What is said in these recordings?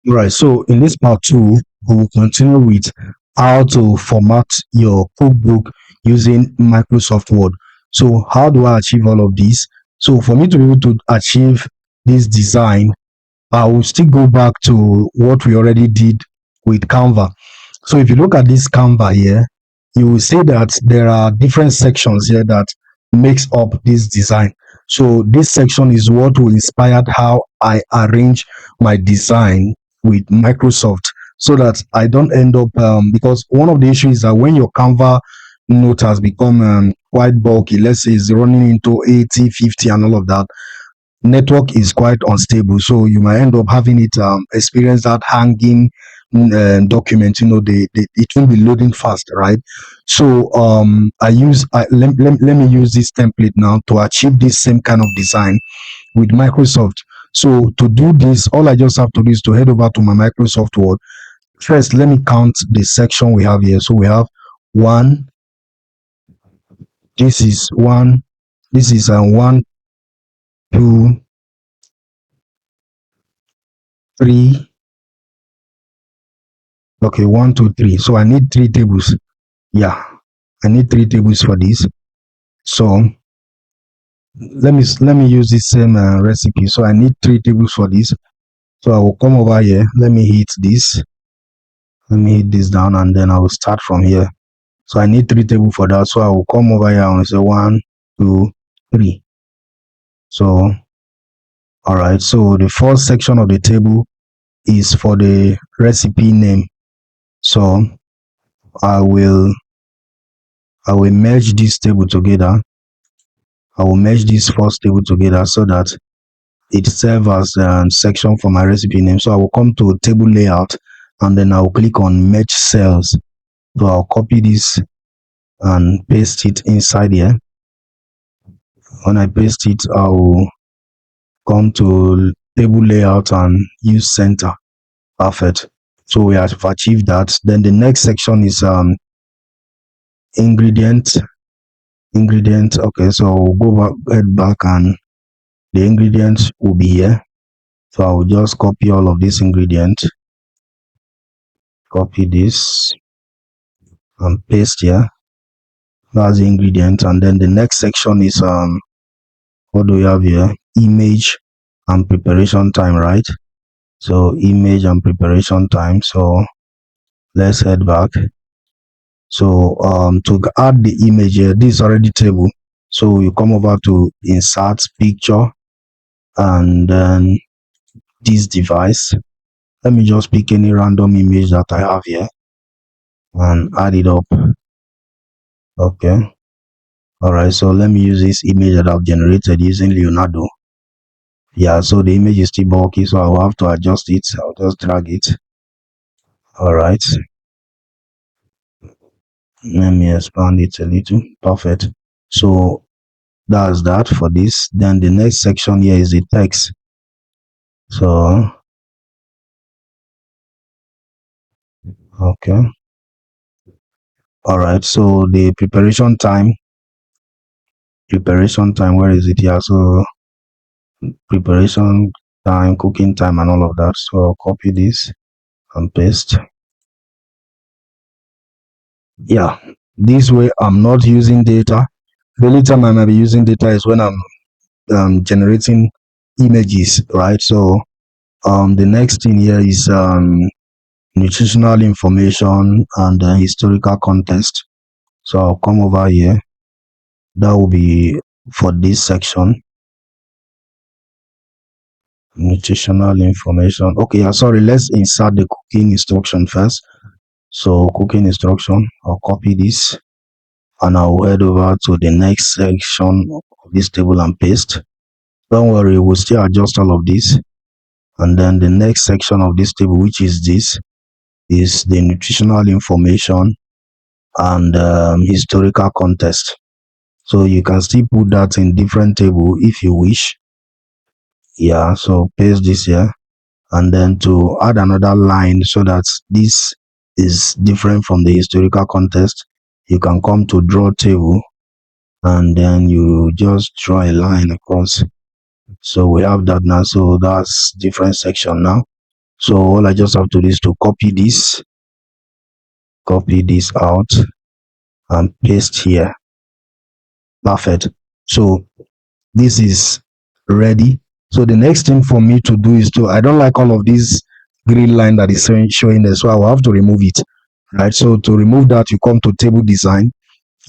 Right. So in this part two, we will continue with how to format your cookbook using Microsoft Word. So how do I achieve all of this? So for me to be able to achieve this design, I will still go back to what we already did with Canva. So if you look at this Canva here, you will see that there are different sections here that makes up this design. So this section is what will inspire how I arrange my design with Microsoft, so that I don't end up because one of the issues is that when your Canva note has become quite bulky, let's say it's running into 80, 50 and all of that, network is quite unstable, so you might end up having it experience that hanging document. It won't be loading fast, right? So let me use this template now to achieve this same kind of design with Microsoft. So to do this, all I just have to do is to head over to my Microsoft Word. First, let me count the section we have here. So we have one, this is one, this is 1, 2, 3. Okay, 1, 2, 3. So I need 3 tables. Yeah, I need 3 tables for this. So let me use this same recipe. So I need 3 tables for this. So I will come over here. Let me hit this. Let me hit this down, and then I will start from here. So I need 3 tables for that. So I will come over here and say 1, 2, 3. So all right. So the first section of the table is for the recipe name. So I will merge this table together. I will merge this first table together so that it serves as a section for my recipe name. So I will come to table layout, and then I will click on merge cells. So I'll copy this and paste it inside here. When I paste it, I will come to table layout and use center. Perfect. So we have achieved that. Then the next section is ingredient. Okay, so we'll go head back, and the ingredients will be here. So I will just copy all of these ingredients, copy this and paste here. That's the ingredient. And then the next section is what do we have here? Image and preparation time, right? So image and preparation time. So let's head back. So to add the image here, this is already table. So you come over to insert picture, and then this device. Let me just pick any random image that I have here and add it up. Okay. All right. So let me use this image that I've generated using Leonardo. Yeah. So the image is still bulky, so I'll have to adjust it. I'll just drag it. All right. Let me expand it a little. Perfect. So that's that for this. Then the next section here is the text. So okay. All right. So the preparation time, where is it here? So preparation time, cooking time, and all of that. So I'll copy this and paste. Yeah, this way I'm not using data. The only time I might be using data is when I'm generating images, right? So the next thing here is nutritional information and historical context. So I'll come over here. That will be for this section. Nutritional information. Okay, yeah, sorry, let's insert the cooking instruction first. So cooking instruction, I'll copy this and I'll head over to the next section of this table and paste. Don't worry, we'll still adjust all of this. And then the next section of this table, which is this, is the nutritional information and historical context. So you can still put that in different table if you wish. Yeah, so paste this here, and then to add another line so that this is different from the historical context, you can come to draw table, and then you just draw a line across. So we have that now. So that's different section now. So all I just have to do is to copy this out and paste here. Perfect. So this is ready. So the next thing for me to do is to, I don't like all of this green line that is showing there, so I will have to remove it, right? So to remove that, you come to table design,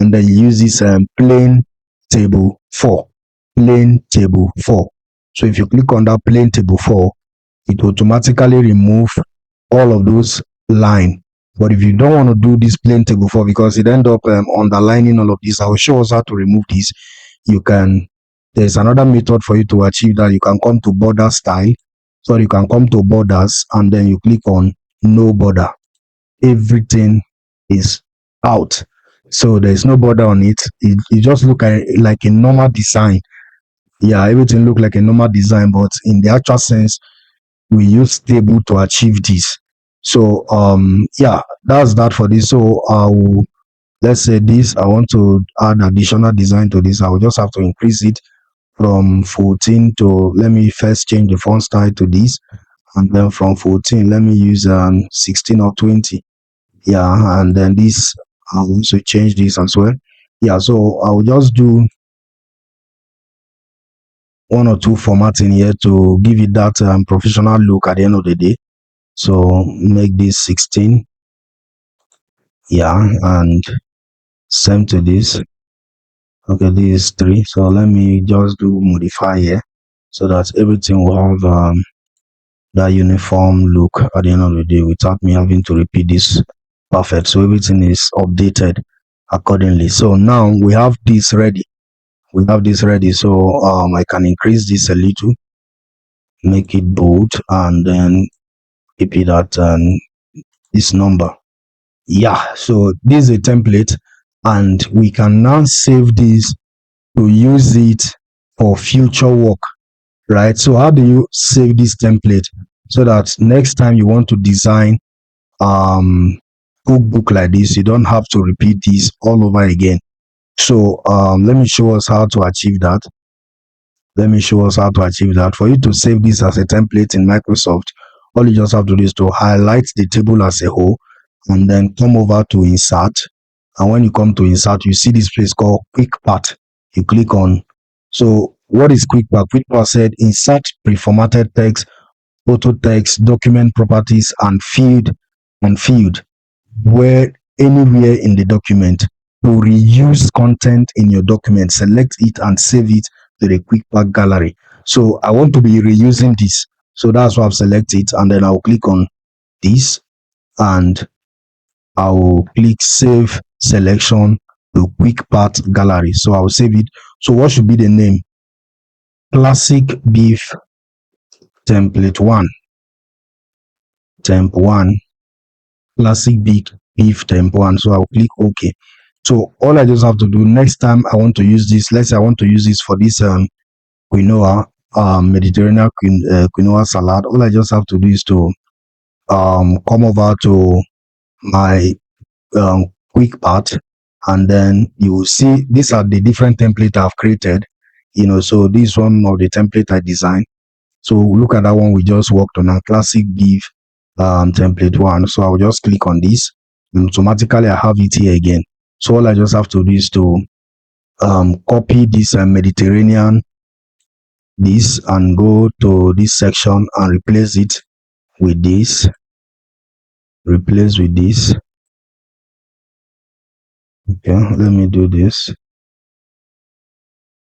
and then you use this plain table 4. Plain table 4. So if you click on that plain table 4, it automatically remove all of those line. But if you don't want to do this plain table 4, because it end up underlining all of this, I will show us how to remove this. You can, there's another method for you to achieve that. You can come to border style. So you can come to borders, and then you click on no border. Everything is out. So there's no border on it. It just look like a normal design. Yeah, everything look like a normal design, but in the actual sense, we use table to achieve this. So yeah, that's that for this. So let's say this, I want to add additional design to this. I will just have to increase it from 14 to, let me first change the font style to this, and then from 14 let me use 16 or 20. Yeah, and then this, I'll also change this as well. Yeah, so I'll just do 1 or 2 formatting here to give it that professional look at the end of the day. So make this 16. Yeah, and same to this. Okay, this is 3. So let me just do modify here so that everything will have that uniform look at the end of the day without me having to repeat this. Perfect. So everything is updated accordingly. So now we have this ready. So I can increase this a little, make it bold, and then keep it at this number. Yeah, so this is a template, and we can now save this to use it for future work, right? So how do you save this template so that next time you want to design cookbook like this, you don't have to repeat this all over again? So let me show us how to achieve that. For you to save this as a template in Microsoft, all you just have to do is to highlight the table as a whole, and then come over to insert. And when you come to insert, you see this place called quick part. You click on. So what is quick part? Quick part said insert pre-formatted text, auto text, document properties, and field where anywhere in the document. To reuse content in your document, select it and save it to the quick part gallery. So I want to be reusing this, so that's why I've selected it, and then I'll click on this, and I'll click save selection to quick part gallery. So I'll save it. So what should be the name? Classic beef template 1. Temp 1. Classic beef temp 1. So I'll click OK. So all I just have to do next time I want to use this, let's say I want to use this for this quinoa, Mediterranean quinoa salad. All I just have to do is to come over to my quick part, and then you will see these are the different templates I've created. So this one of the template I designed. So look at that one we just worked on, a classic beef template 1. So I'll just click on this, and automatically I have it here again. So all I just have to do is to copy this Mediterranean this, and go to this section and replace it with this. Okay, let me do this.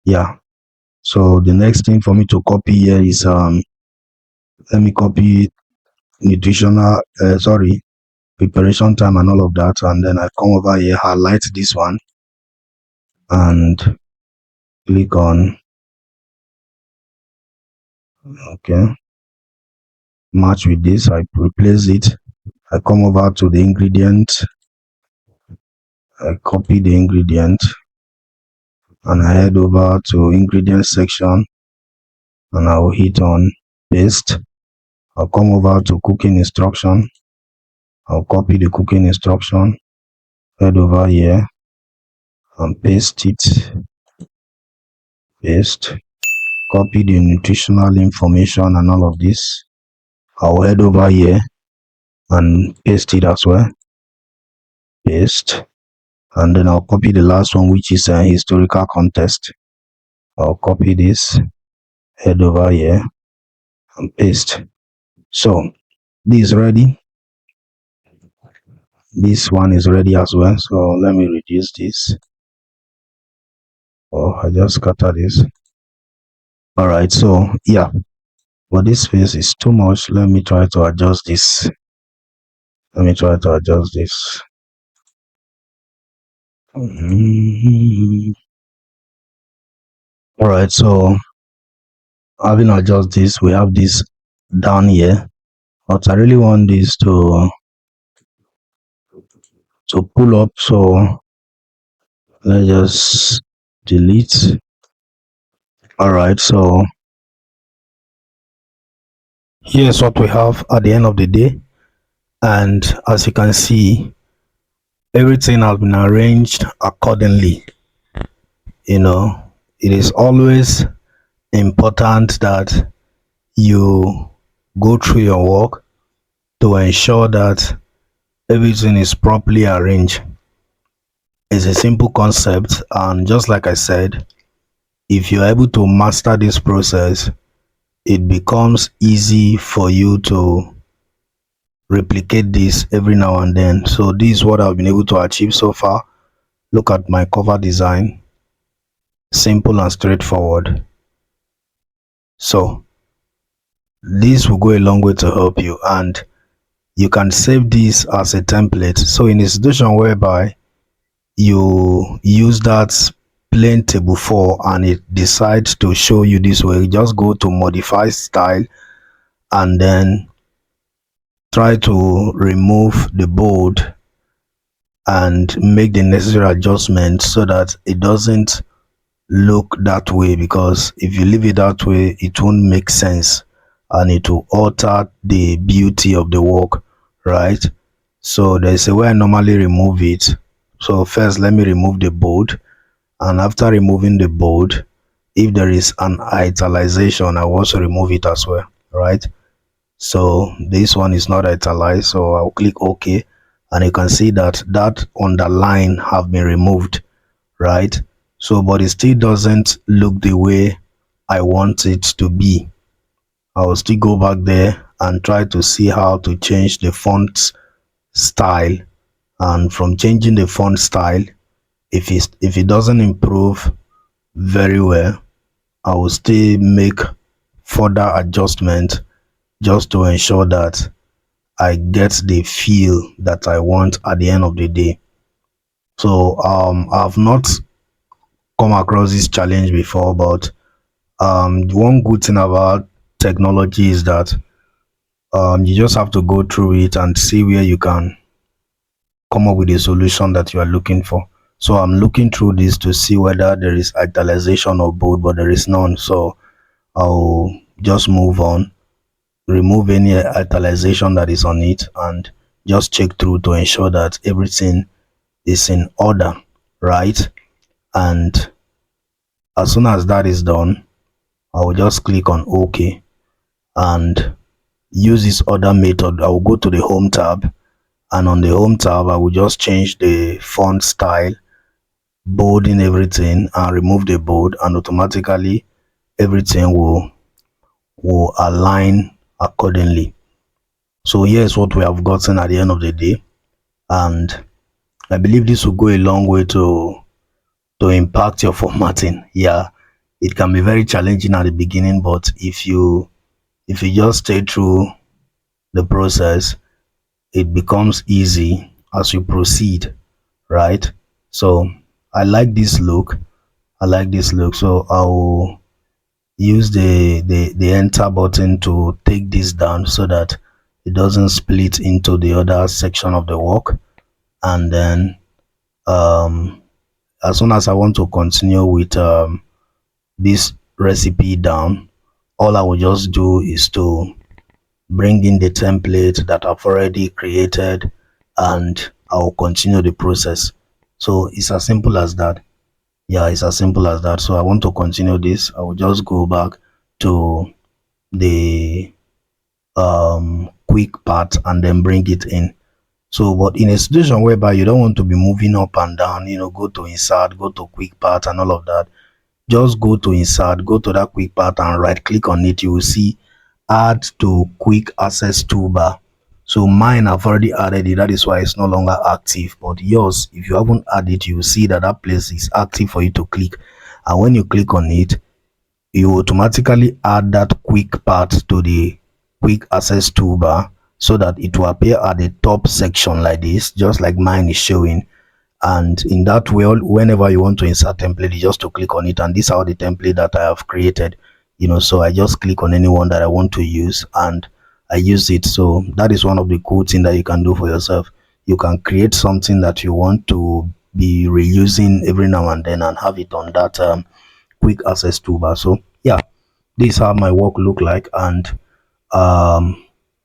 Yeah, so the next thing for me to copy here is let me copy nutritional preparation time and all of that, and then I come over here, highlight this one, and click on okay, match with this. I replace it. I come over to the ingredient, I copy the ingredient, and I head over to ingredient section, and I will hit on paste. I'll come over to cooking instruction. I'll copy the cooking instruction, head over here and paste it. Paste. Copy the nutritional information and all of this. I'll head over here and paste it as well. Paste. And then I'll copy the last one, which is a historical context. I'll copy this, head over here and paste. So this is ready. This one is ready as well. So let me reduce this. Oh, I just scatter this. All right. So yeah, but this space is too much. Let me try to adjust this. Let me try to adjust this. All right. So having adjusted this, we have this down here. But I really want this to pull up. So let's just delete. All right. So here's what we have at the end of the day. And as you can see, everything has been arranged accordingly. You know, it is always important that you go through your work to ensure that everything is properly arranged. It's a simple concept, and just like I said, if you're able to master this process, it becomes easy for you to replicate this every now and then. So this is what I've been able to achieve so far. Look at my cover design. Simple and straightforward. So this will go a long way to help you, and you can save this as a template. So in a situation whereby you use that plain table 4 and it decides to show you this way, just go to modify style and then try to remove the bold and make the necessary adjustments so that it doesn't look that way, because if you leave it that way, it won't make sense and it will alter the beauty of the work, right? So there's a way I normally remove it. So first, let me remove the bold, and after removing the bold, if there is an italicization, I will also remove it as well, right? So this one is not italicized, so I'll click OK, and you can see that that underline have been removed, right? So but it still doesn't look the way I want it to be. I will still go back there and try to see how to change the font style, and from changing the font style, if it doesn't improve very well, I will still make further adjustment just to ensure that I get the feel that I want at the end of the day. So I've not come across this challenge before, but one good thing about technology is that you just have to go through it and see where you can come up with a solution that you are looking for. So I'm looking through this to see whether there is italicization or bold, but there is none. So I'll just move on, remove any italicization that is on it, and just check through to ensure that everything is in order, right? And as soon as that is done, I will just click on OK and use this other method. I will go to the home tab, and on the home tab, I will just change the font style, bolding everything, and remove the bold, and automatically everything will align accordingly. So here's what we have gotten at the end of the day, and I believe this will go a long way to impact your formatting. Yeah, it can be very challenging at the beginning, but if you just stay through the process, it becomes easy as you proceed, right? So I like this look. So I will use the enter button to take this down so that it doesn't split into the other section of the work. And then as soon as I want to continue with this recipe down, all I will just do is to bring in the template that I've already created, and I'll continue the process. So it's as simple as that. Yeah, it's as simple as that. So I want to continue this. I will just go back to the quick part and then bring it in. So but in a situation whereby you don't want to be moving up and down, go to insert, go to quick part and all of that, just go to insert, go to that quick part and right click on it. You will see add to quick access toolbar. So mine I've already added it, that is why it's no longer active. But yours, if you haven't added it, you will see that that place is active for you to click, and when you click on it, you automatically add that quick part to the quick access toolbar, so that it will appear at the top section like this, just like mine is showing. And in that way, whenever you want to insert template, you just to click on it, and these are the template that I have created. So I just click on any one that I want to use and I use it. So that is one of the cool things that you can do for yourself. You can create something that you want to be reusing every now and then and have it on that quick access toolbar. So yeah, this is how my work look like, and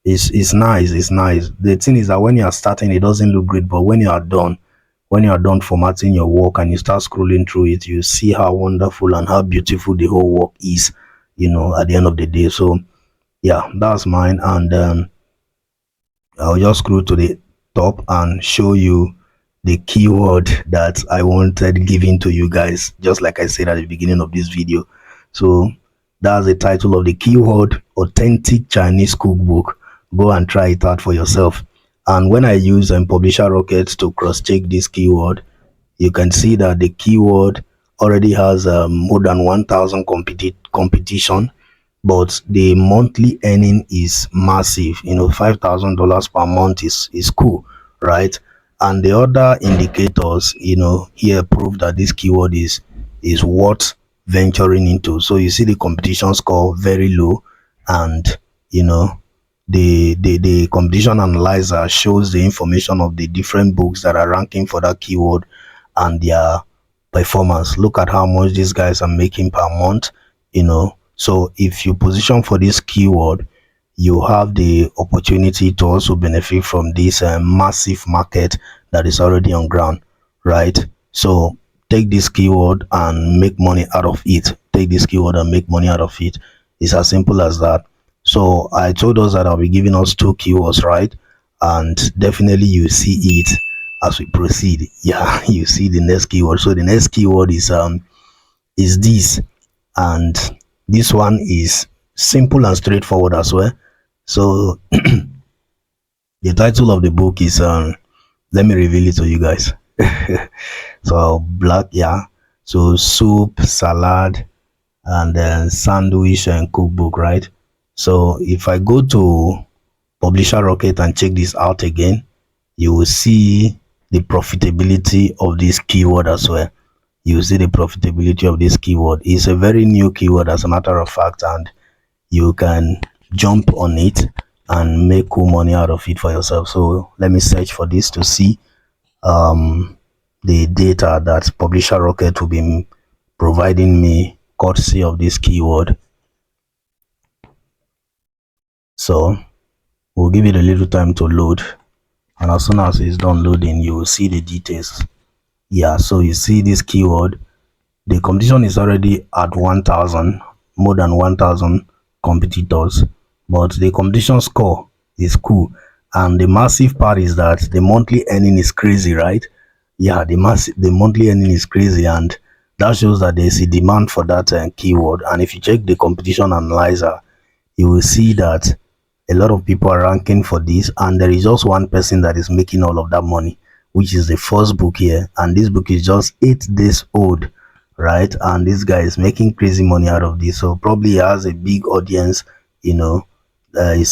it's nice. It's nice. The thing is that when you are starting, it doesn't look great, but when you are done formatting your work and you start scrolling through it, you see how wonderful and how beautiful the whole work is, at the end of the day. So yeah, that's mine. And I'll just scroll to the top and show you the keyword that I wanted giving to you guys, just like I said at the beginning of this video. So that's the title of the keyword: authentic Chinese cookbook. Go and try it out for yourself. And when I use Publisher Rocket to cross-check this keyword, you can see that the keyword already has more than 1,000 competition, but the monthly earning is massive. $5,000 per month is cool, right? And the other indicators, here prove that this keyword is worth venturing into. So you see the competition score very low, and the competition analyzer shows the information of the different books that are ranking for that keyword and their performance. Look at how much these guys are making per month. So if you position for this keyword, you have the opportunity to also benefit from this massive market that is already on ground, right? So take this keyword and make money out of it. Take this keyword and make money out of it. It's as simple as that. So I told us that I'll be giving us 2 keywords, right? And definitely you see it as we proceed. Yeah, you see the next keyword. So the next keyword is this, and this one is simple and straightforward as well. So the title of the book is let me reveal it to you guys. So black, yeah, so soup, salad, and then sandwich and cookbook, right? So if I go to Publisher Rocket and check this out again, you will see the profitability of this keyword as well. You see the profitability of this keyword. It's a very new keyword, as a matter of fact, and you can jump on it and make cool money out of it for yourself. So let me search for this to see the data that Publisher Rocket will be providing me courtesy of this keyword. So we'll give it a little time to load, and as soon as it's done loading, you will see the details. Yeah, so you see this keyword, the competition is already at 1,000, more than 1,000 competitors, but the competition score is cool. And the massive part is that the monthly earning is crazy, right? Yeah, the monthly earning is crazy, and that shows that there's a demand for that keyword. And if you check the competition analyzer, you will see that a lot of people are ranking for this, and there is just one person that is making all of that money, which is the first book here. And this book is just 8 days old, right? And this guy is making crazy money out of this. So probably he has a big audience, he's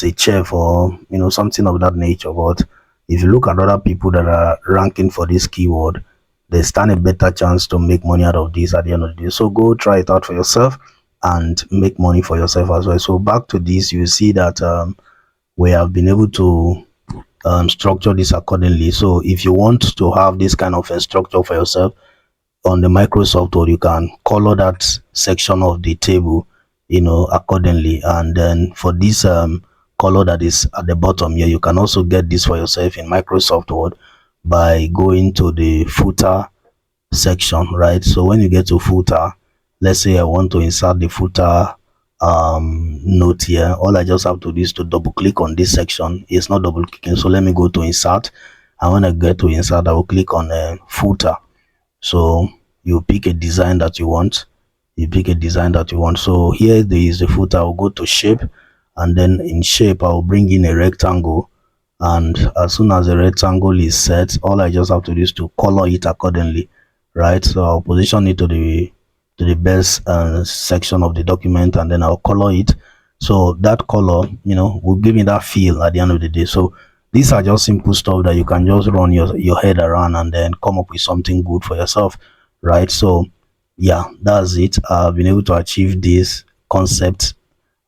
a chef or something of that nature. But if you look at other people that are ranking for this keyword, they stand a better chance to make money out of this at the end of the day. So go try it out for yourself and make money for yourself as well. So back to this, you see that we have been able to structure this accordingly. So if you want to have this kind of a structure for yourself on the Microsoft Word, you can color that section of the table accordingly. And then for this color that is at the bottom here, you can also get this for yourself in Microsoft Word by going to the footer section, right? So when you get to footer, let's say I want to insert the footer note here. All I just have to do is to double click on this section. It's not double clicking, so let me go to insert, and when I get to insert, I will click on footer. So you pick a design that you want. So here is the footer. I'll go to shape, and then in shape I'll bring in a rectangle, and as soon as the rectangle is set, all I just have to do is to color it accordingly, right? So I'll position it to the best section of the document, and then I'll color it. So that color, will give me that feel at the end of the day. So these are just simple stuff that you can just run your head around and then come up with something good for yourself, right? So yeah, that's it. I've been able to achieve this concept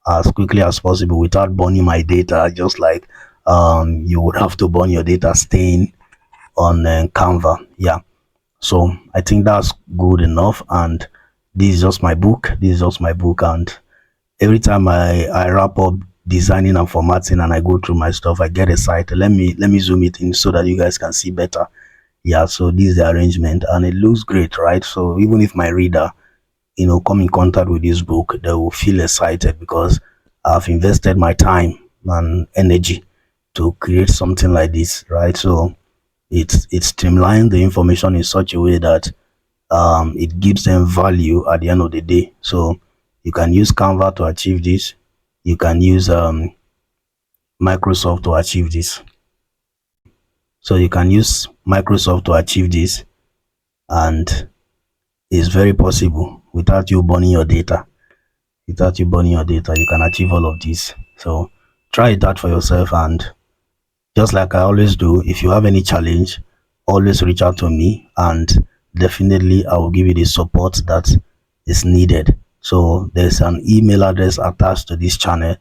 as quickly as possible without burning my data, just like you would have to burn your data staying on Canva. Yeah, so I think that's good enough. And this is just my book. And every time I wrap up designing and formatting and I go through my stuff, I get excited. Let me zoom it in so that you guys can see better. Yeah, so this is the arrangement, and it looks great, right? So even if my reader come in contact with this book, they will feel excited because I've invested my time and energy to create something like this, right? So it's streamlined the information in such a way that it gives them value at the end of the day. So you can use Canva to achieve this. You can use Microsoft to achieve this. So you can use Microsoft to achieve this, and it's very possible without you burning your data. You can achieve all of this. So try it out for yourself, and just like I always do, if you have any challenge, always reach out to me, and definitely I will give you the support that is needed. So there's an email address attached to this channel.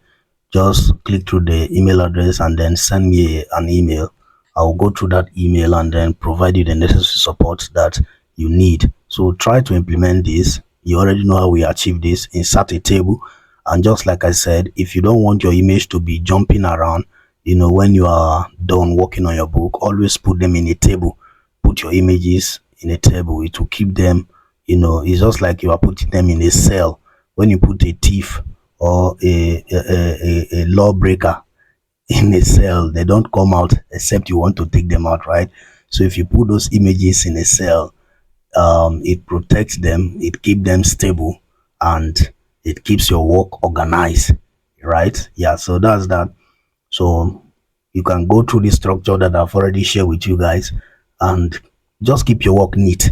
Just click through the email address and then send me an email. I will go through that email and then provide you the necessary support that you need. So try to implement this. You already know how we achieve this. Insert a table, and just like I said, if you don't want your image to be jumping around, when you are done working on your book, always put them in a table. Put your images in a table. It will keep them, it's just like you are putting them in a cell. When you put a thief or a lawbreaker in a cell, they don't come out except you want to take them out, right? So if you put those images in a cell, it protects them, it keeps them stable, and it keeps your work organized, right? Yeah, so that's that. So you can go through the structure that I've already shared with you guys, and just keep your work neat.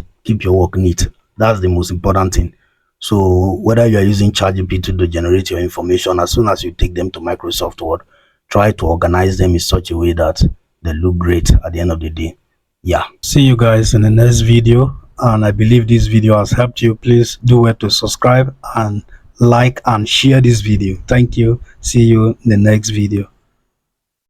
That's the most important thing. So whether you are using ChatGPT to generate your information, as soon as you take them to Microsoft Word, try to organize them in such a way that they look great at the end of the day. Yeah, see you guys in the next video, and I believe this video has helped you. Please do well to subscribe and like and share this video. Thank you. See you in the next video.